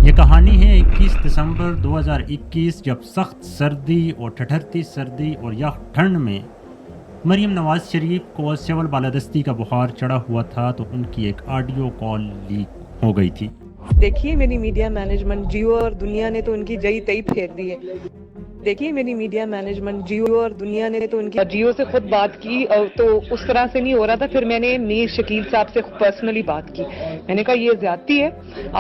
یہ کہانی ہے 21 دسمبر 2021 جب سخت سردی اور ٹھٹھرتی سردی اور یخ ٹھنڈ میں مریم نواز شریف کو سول بالادستی کا بخار چڑھا ہوا تھا تو ان کی ایک آڈیو کال لیک ہو گئی تھی۔ دیکھیے میری میڈیا مینجمنٹ جیو اور دنیا نے تو ان کی جئی تئی پھیر دی ہے۔ دیکھیے میری میڈیا مینجمنٹ جیو اور دنیا نے تو ان کی جیو سے خود بات کی اور تو اس طرح سے نہیں ہو رہا تھا۔ پھر میں نے میر شکیل صاحب سے پرسنلی بات کی، میں نے کہا یہ زیادتی ہے،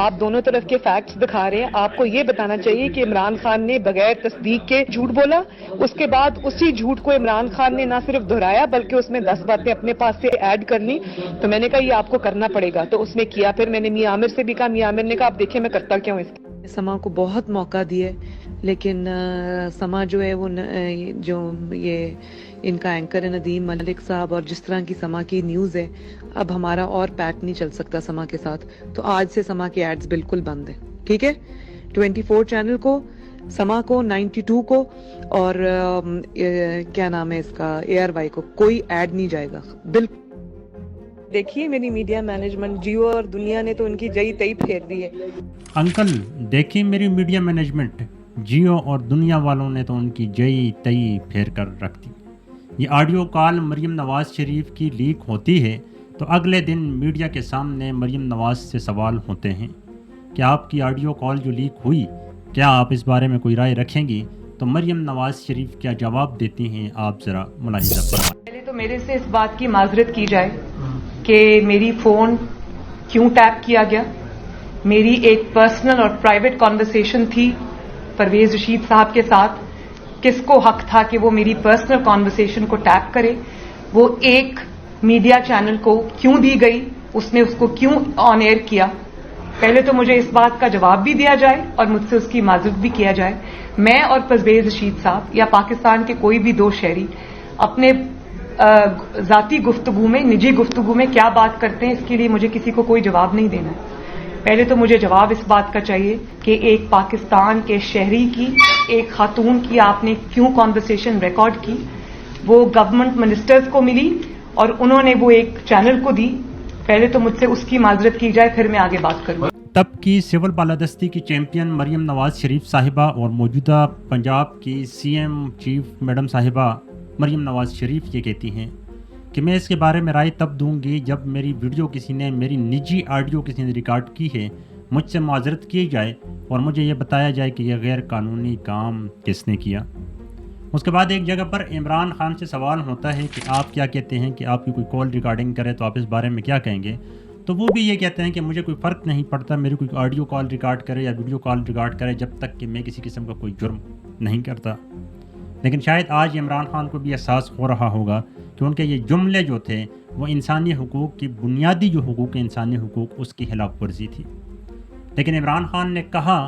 آپ دونوں طرف کے فیکٹس دکھا رہے ہیں، آپ کو یہ بتانا چاہیے کہ عمران خان نے بغیر تصدیق کے جھوٹ بولا، اس کے بعد اسی جھوٹ کو عمران خان نے نہ صرف دہرایا بلکہ اس میں 10 باتیں اپنے پاس سے ایڈ کر لی۔ تو میں نے کہا یہ آپ کو کرنا پڑے گا، تو اس نے کیا۔ پھر میں نے میاں عامر سے بھی کہا، میاں عامر نے کہا آپ دیکھیں میں کرتا کیا ہوں۔ اس سما کو بہت موقع دیے لیکن سما جو ہے وہ جو یہ ان کا اینکر ہے ندیم ملک صاحب، اور جس طرح کی سما کی نیوز ہے، اب ہمارا اور پیٹ نہیں چل سکتا سما کے ساتھ۔ تو آج سے سما کے ایڈز بالکل بند ہیں، ٹھیک ہے؟ 24 چینل کو، سما کو، 92 کو اور کیا نام ہے اس کا، ARY کو کوئی ایڈ نہیں جائے گا بالکل۔ دیکھیے میری میڈیا مینجمنٹ جیو اور دنیا نے تو ان کی جئی تئی پھیر دی ہے۔ انکل دیکھیں میری میڈیا مینجمنٹ جیو اور دنیا والوں نے تو ان کی جئی تئی پھیر کر رکھ دی۔ یہ آڈیو کال مریم نواز شریف کی لیک ہوتی ہے تو اگلے دن میڈیا کے سامنے مریم نواز سے سوال ہوتے ہیں کہ آپ کی آڈیو کال جو لیک ہوئی، کیا آپ اس بارے میں کوئی رائے رکھیں گی؟ تو مریم نواز شریف کیا جواب دیتی ہیں، آپ ذرا ملاحظہ فرمائیں۔ پہلے تو میرے سے اس بات کی معذرت کی جائے کہ میری فون کیوں ٹیپ کیا گیا۔ میری ایک پرسنل اور پرائیویٹ کانورسیشن تھی پرویز رشید صاحب کے ساتھ۔ کس کو حق تھا کہ وہ میری پرسنل کانورسیشن کو ٹیپ کرے؟ وہ ایک میڈیا چینل کو کیوں دی گئی؟ اس نے اس کو کیوں آن ایئر کیا؟ پہلے تو مجھے اس بات کا جواب بھی دیا جائے اور مجھ سے اس کی معذرت بھی کیا جائے۔ میں اور پرویز رشید صاحب یا پاکستان کے کوئی بھی دو شہری اپنے ذاتی گفتگو میں، نجی گفتگو میں کیا بات کرتے ہیں، اس کے لیے مجھے کسی کو کوئی جواب نہیں دینا ہے۔ پہلے تو مجھے جواب اس بات کا چاہیے کہ ایک پاکستان کے شہری کی، ایک خاتون کی آپ نے کیوں کانورسیشن ریکارڈ کی؟ وہ گورنمنٹ منسٹرز کو ملی اور انہوں نے وہ ایک چینل کو دی۔ پہلے تو مجھ سے اس کی معذرت کی جائے، پھر میں آگے بات کروں۔ تب کی سول بالادستی کی چیمپئن مریم نواز شریف صاحبہ اور موجودہ پنجاب کی CM چیف میڈم صاحبہ مریم نواز شریف یہ کہتی ہیں کہ میں اس کے بارے میں رائے تب دوں گی جب میری ویڈیو کسی نے، میری نجی آڈیو کسی نے ریکارڈ کی ہے، مجھ سے معذرت کی جائے اور مجھے یہ بتایا جائے کہ یہ غیر قانونی کام کس نے کیا۔ اس کے بعد ایک جگہ پر عمران خان سے سوال ہوتا ہے کہ آپ کیا کہتے ہیں کہ آپ کی کوئی کال ریکارڈنگ کرے تو آپ اس بارے میں کیا کہیں گے؟ تو وہ بھی یہ کہتے ہیں کہ مجھے کوئی فرق نہیں پڑتا، میری کوئی آڈیو کال ریکارڈ کرے یا ویڈیو کال ریکارڈ کرے جب تک کہ میں کسی قسم کا کوئی جرم نہیں کرتا۔ لیکن شاید آج عمران خان کو بھی احساس ہو رہا ہوگا کہ ان کے یہ جملے جو تھے وہ انسانی حقوق کی بنیادی جو حقوق ہیں، انسانی حقوق، اس کی خلاف ورزی تھی۔ لیکن عمران خان نے کہا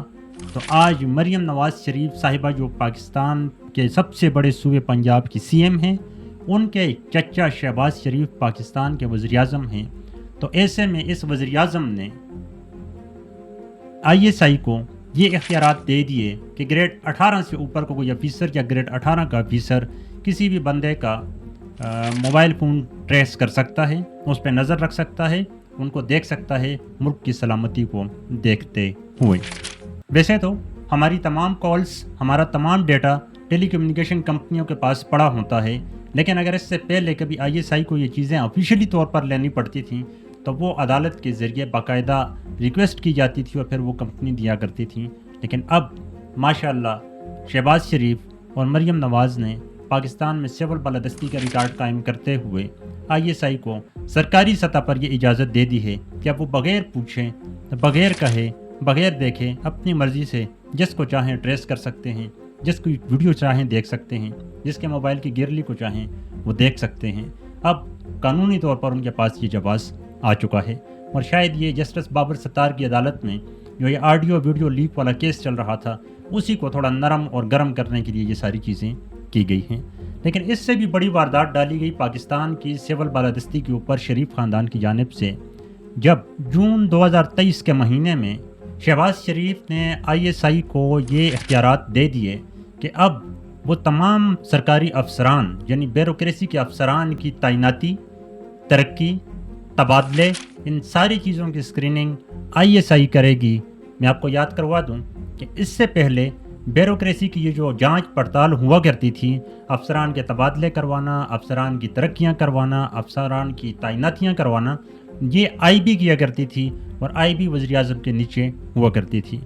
تو آج مریم نواز شریف صاحبہ جو پاکستان کے سب سے بڑے صوبے پنجاب کی CM ہیں، ان کے چچا شہباز شریف پاکستان کے وزیر اعظم ہیں۔ تو ایسے میں اس وزیر اعظم نے ISI کو یہ اختیارات دے دیے کہ گریڈ 18 سے اوپر کو کوئی آفیسر یا گریڈ 18 کا آفیسر کسی بھی بندے کا موبائل فون ٹریس کر سکتا ہے، اس پہ نظر رکھ سکتا ہے، ان کو دیکھ سکتا ہے، ملک کی سلامتی کو دیکھتے ہوئے۔ ویسے تو ہماری تمام کالز، ہمارا تمام ڈیٹا ٹیلی کمیونیکیشن کمپنیوں کے پاس پڑا ہوتا ہے، لیکن اگر اس سے پہلے کبھی ISI کو یہ چیزیں آفیشیلی طور پر لینی پڑتی تھیں تو وہ عدالت کے ذریعے باقاعدہ ریکویسٹ کی جاتی تھی اور پھر وہ کمپنی دیا کرتی تھیں۔ لیکن اب ماشاءاللہ شہباز شریف اور مریم نواز نے پاکستان میں سول بالادستی کا ریکارڈ قائم کرتے ہوئے ISI کو سرکاری سطح پر یہ اجازت دے دی ہے کہ اب وہ بغیر پوچھیں، بغیر کہے، بغیر دیکھے، اپنی مرضی سے جس کو چاہیں ٹریس کر سکتے ہیں، جس کی ویڈیو چاہیں دیکھ سکتے ہیں، جس کے موبائل کی گیرلی کو چاہیں وہ دیکھ سکتے ہیں۔ اب قانونی طور پر ان کے پاس یہ جواز آ چکا ہے، اور شاید یہ جسٹس بابر ستار کی عدالت میں جو یہ آڈیو ویڈیو لیک والا کیس چل رہا تھا اسی کو تھوڑا نرم اور گرم کرنے کے لیے یہ ساری چیزیں کی گئی ہیں۔ لیکن اس سے بھی بڑی واردات ڈالی گئی پاکستان کی سول بالادستی کے اوپر شریف خاندان کی جانب سے، جب جون 2023 کے مہینے میں شہباز شریف نے ISI کو یہ اختیارات دے دیے کہ اب وہ تمام سرکاری افسران یعنی بیوروکریسی کے افسران کی تعیناتی، ترقی، تبادلے، ان ساری چیزوں کی اسکریننگ ISI کرے گی، میں آپ کو یاد کروا دوں کہ اس سے پہلے بیوروکریسی کی یہ جو جانچ پڑتال ہوا کرتی تھی، افسران کے تبادلے کروانا، افسران کی ترقیاں کروانا، افسران کی تعیناتیاں کروانا، یہ آئی بی کیا کرتی تھی، اور آئی بی وزیر اعظم کے نیچے ہوا کرتی تھی۔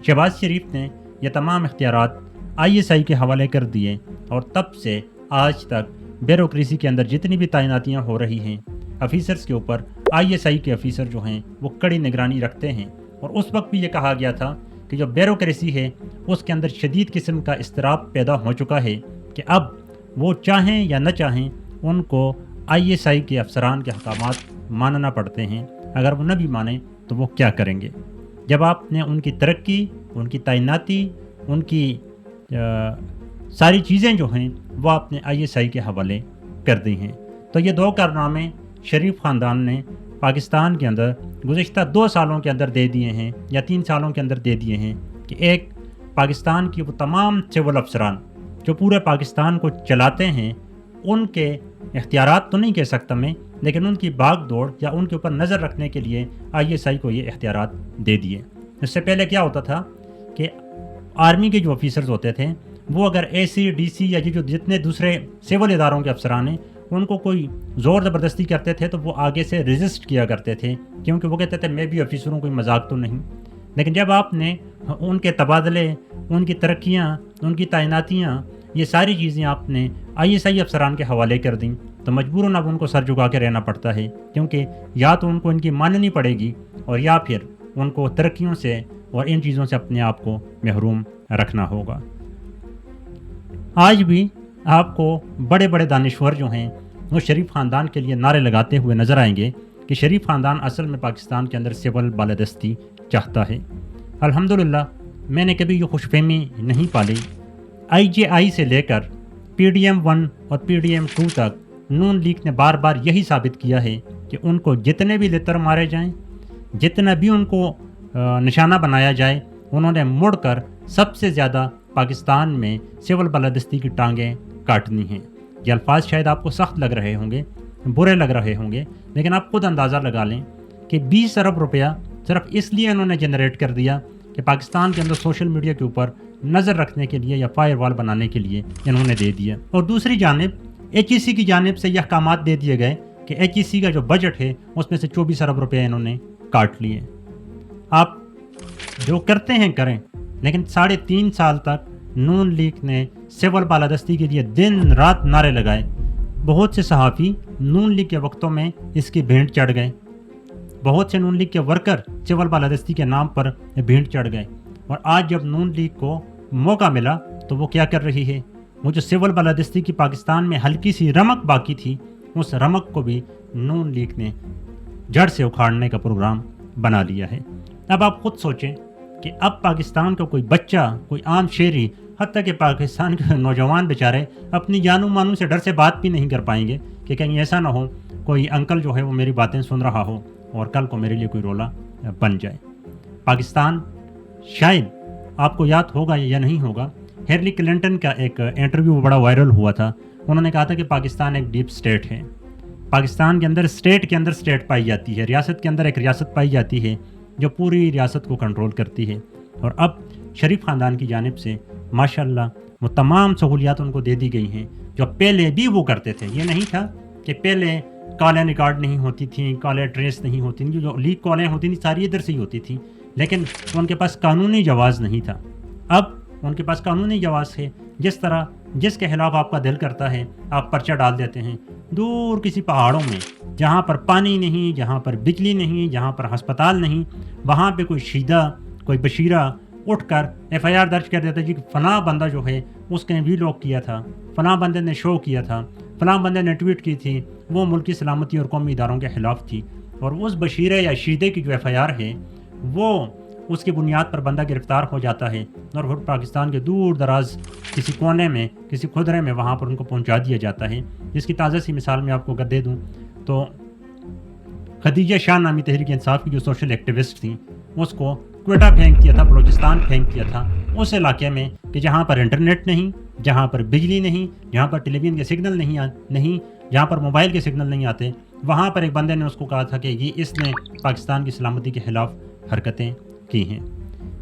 شہباز شریف نے یہ تمام اختیارات آئی ایس آئی کے حوالے کر دیے، اور تب سے آج تک بیوروکریسی کے اندر جتنی بھی تعیناتیاں ہو رہی ہیں آفیسرز کے اوپر، آئی ایس آئی کے آفیسر جو ہیں وہ کڑی نگرانی رکھتے ہیں۔ اور اس وقت بھی یہ کہا گیا تھا کہ جو بیوروکریسی ہے اس کے اندر شدید قسم کا اضطراب پیدا ہو چکا ہے کہ اب وہ چاہیں یا نہ چاہیں ان کو آئی ایس آئی کے افسران کے احکامات ماننا پڑتے ہیں، اگر وہ نہ بھی مانیں تو وہ کیا کریں گے۔ جب آپ نے ان کی ترقی، ان کی تعیناتی، ان کی ساری چیزیں جو ہیں وہ آپ نے آئی ایس آئی کے حوالے کر دی ہیں، تو یہ دو کارنامے شریف خاندان نے پاکستان کے اندر گزشتہ 2 سالوں کے اندر دے دیے ہیں یا 3 سالوں کے اندر دے دیے ہیں کہ ایک پاکستان کی وہ تمام سول افسران جو پورے پاکستان کو چلاتے ہیں، ان کے اختیارات تو نہیں کہہ سکتا میں، لیکن ان کی بھاگ دوڑ یا ان کے اوپر نظر رکھنے کے لیے آئی ایس آئی کو یہ اختیارات دے دیے۔ اس سے پہلے کیا ہوتا تھا کہ آرمی کے جو آفیسرز ہوتے تھے وہ اگر اے سی، ڈی سی یا جو جتنے دوسرے سول اداروں کے افسران ہیں ان کو کوئی زور زبردستی کرتے تھے تو وہ آگے سے ریزسٹ کیا کرتے تھے، کیونکہ وہ کہتے تھے میں بھی آفیسروں کوئی مذاق تو نہیں۔ لیکن جب آپ نے ان کے تبادلے، ان کی ترقیاں، ان کی تعیناتیاں، یہ ساری چیزیں آپ نے آئی ایس آئی افسران کے حوالے کر دیں تو مجبوراً اب ان کو سر جھکا کے رہنا پڑتا ہے، کیونکہ یا تو ان کو ان کی ماننی پڑے گی اور یا پھر ان کو ترقیوں سے اور ان چیزوں سے اپنے آپ کو محروم رکھنا ہوگا۔ آج بھی آپ کو بڑے بڑے دانشور جو ہیں وہ شریف خاندان کے لیے نعرے لگاتے ہوئے نظر آئیں گے کہ شریف خاندان اصل میں پاکستان کے اندر سول بالادستی چاہتا ہے۔ الحمدللہ میں نے کبھی یہ خوش فہمی نہیں پالی۔ آئی جے آئی سے لے کر پی ڈی ایم 1 اور پی ڈی ایم 2 تک نون لیگ نے بار بار یہی ثابت کیا ہے کہ ان کو جتنے بھی لتر مارے جائیں، جتنا بھی ان کو نشانہ بنایا جائے، انہوں نے مڑ کر سب سے زیادہ پاکستان میں سول بالادستی کی ٹانگیں کاٹنی ہیں۔ یہ الفاظ شاید آپ کو سخت لگ رہے ہوں گے، برے لگ رہے ہوں گے، لیکن آپ خود اندازہ لگا لیں کہ 20 ارب روپیہ صرف اس لیے انہوں نے جنریٹ کر دیا کہ پاکستان کے اندر سوشل میڈیا کے اوپر نظر رکھنے کے لیے یا فائر وال بنانے کے لیے انہوں نے دے دیا۔ اور دوسری جانب ایچ ای سی کی جانب سے یہ احکامات دے دیے گئے کہ ایچ ای سی کا جو بجٹ ہے اس میں سے 24 ارب روپیہ انہوں نے کاٹ لیے۔ آپ جو کرتے ہیں کریں، لیکن 3.5 سال تک نون لیگ نے سول بالادستی کے لیے دن رات نعرے لگائے۔ بہت سے صحافی نون لیگ کے وقتوں میں اس کی بھینٹ چڑھ گئے، بہت سے نون لیگ کے ورکر سول بالادستی کے نام پر بھینٹ چڑھ گئے، اور آج جب نون لیگ کو موقع ملا تو وہ کیا کر رہی ہے؟ وہ جو سول بالادستی کی پاکستان میں ہلکی سی رمق باقی تھی، اس رمق کو بھی نون لیگ نے جڑ سے اکھاڑنے کا پروگرام بنا لیا ہے۔ اب آپ خود سوچیں کہ اب پاکستان کا کوئی بچہ، کوئی عام شہری، حتیٰ کہ پاکستان کے نوجوان بیچارے اپنی جانو مانو سے ڈر سے بات بھی نہیں کر پائیں گے کہ کہیں ایسا نہ ہو کوئی انکل جو ہے وہ میری باتیں سن رہا ہو اور کل کو میرے لیے کوئی رولا بن جائے۔ پاکستان، شاید آپ کو یاد ہوگا یا نہیں ہوگا، ہیلری کلنٹن کا ایک انٹرویو بڑا وائرل ہوا تھا۔ انہوں نے کہا تھا کہ پاکستان ایک ڈیپ اسٹیٹ ہے، پاکستان کے اندر اسٹیٹ پائی جاتی ہے، ریاست کے اندر ایک ریاست پائی جاتی ہے جو پوری ریاست کو کنٹرول کرتی ہے۔ اور اب شریف خاندان کی جانب سے ماشاءاللہ وہ تمام سہولیات ان کو دے دی گئی ہیں جو پہلے بھی وہ کرتے تھے۔ یہ نہیں تھا کہ پہلے کالیں ریکارڈ نہیں ہوتی تھیں، کالیں ٹریس نہیں ہوتی تھیں، جو لیک کالیں ہوتی تھیں ساری ادھر سے ہی ہوتی تھیں، لیکن ان کے پاس قانونی جواز نہیں تھا۔ اب ان کے پاس قانونی جواز ہے، جس کے خلاف آپ کا دل کرتا ہے آپ پرچہ ڈال دیتے ہیں۔ دور کسی پہاڑوں میں جہاں پر پانی نہیں، جہاں پر بجلی نہیں، جہاں پر ہسپتال نہیں، وہاں پہ کوئی شیدہ، کوئی بشیرہ اٹھ کر ایف آئی آر درج کر دیتا جی فلاں بندہ جو ہے اس نے وی لاگ کیا تھا، فلاں بندے نے شو کیا تھا، فلاں بندے نے ٹویٹ کی تھی، وہ ملکی سلامتی اور قومی اداروں کے خلاف تھی، اور اس بشیرے یا شیدے کی جو ایف آئی آر ہے وہ اس کی بنیاد پر بندہ گرفتار ہو جاتا ہے اور پھر پاکستان کے دور دراز کسی کونے میں، کسی خدرے میں وہاں پر ان کو پہنچا دیا جاتا ہے۔ جس کی تازہ سی مثال میں آپ کو اگر دے دوں تو خدیجہ شاہ نامی تحریک انصاف کی جو سوشل ایکٹیوسٹ تھیں، اس کو کوئٹہ پھینک دیا تھا، بلوچستان پھینک دیا تھا، اس علاقے میں کہ جہاں پر انٹرنیٹ نہیں، جہاں پر بجلی نہیں، جہاں پر ٹیلی ویژن کے سگنل نہیں، جہاں پر موبائل کے سگنل نہیں آتے، وہاں پر ایک بندے نے اس کو کہا تھا کہ اس نے پاکستان کی سلامتی کے خلاف حرکتیں کی ہیں۔